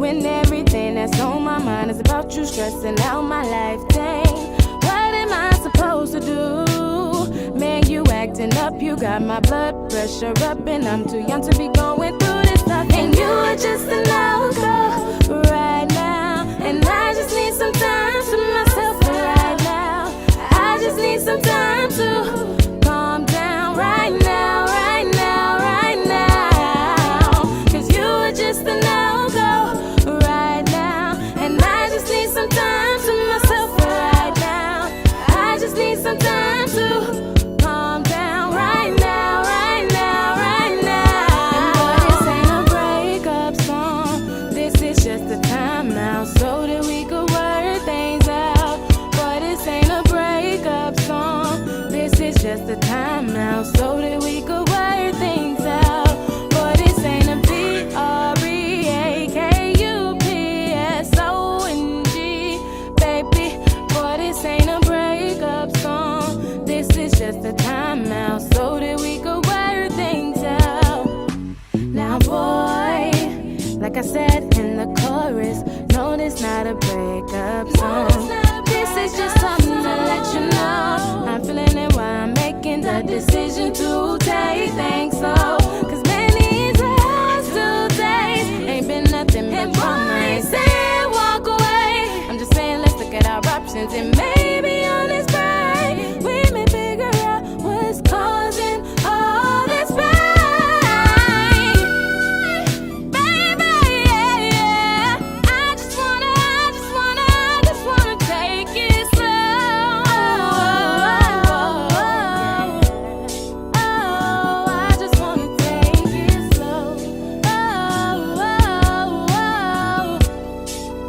when everything that's on my mind is about you stressing out my life. Dang, what am I supposed to do? Man, you acting up, you got my blood pressure up, and I'm too young to be going through this stuff. And you are just a no-go right now, and I just need some time to myself right now. I just need some time to calm down right now, right now, right now. 'Cause you are just a no-go right now, and I just need some time to myself right now. I just need some time to calm down right now, right now, right now. And boy, this ain't a breakup song, this is just a timeout so that we could work things out. Boy, this ain't a breakup song, this is just a timeout so that we could work things out. Boy, this ain't a breakupsong, baby. Boy, this ain't a breakup song, this is just a timeout so that we could work things out. Now, boy, like I said in the chorus, no, this not a breakup song. This is just something to let you know I'm feeling it while I'm making the decision to take things slow. 'Cause man, these last 2 days ain't been nothing but drama. I ain't saying walk away, I'm just saying let's look at our options, and maybe on this break we may figure out what's causing all this pain. Baby, yeah, yeah. I just wanna take it slow. Oh, I just wanna take it slow.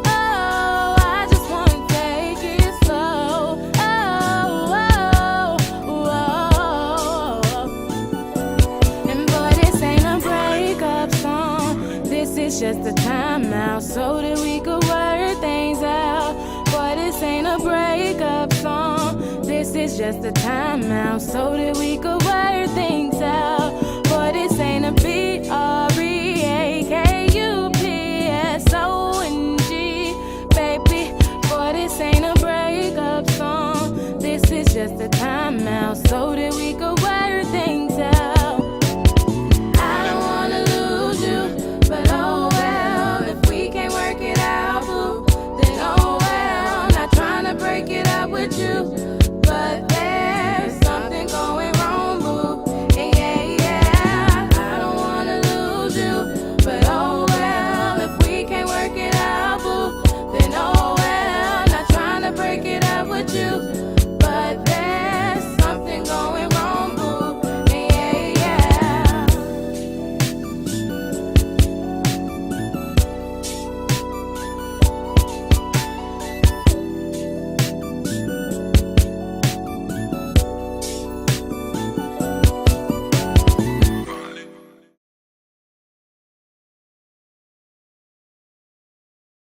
Oh, I just wanna take it slow. And boy, this ain't a breakup song, this is just a timeout so that we could work things out. Boy, this ain't a breakup song, this is just a timeout so that we could work things out. Boy, this ain't a BRE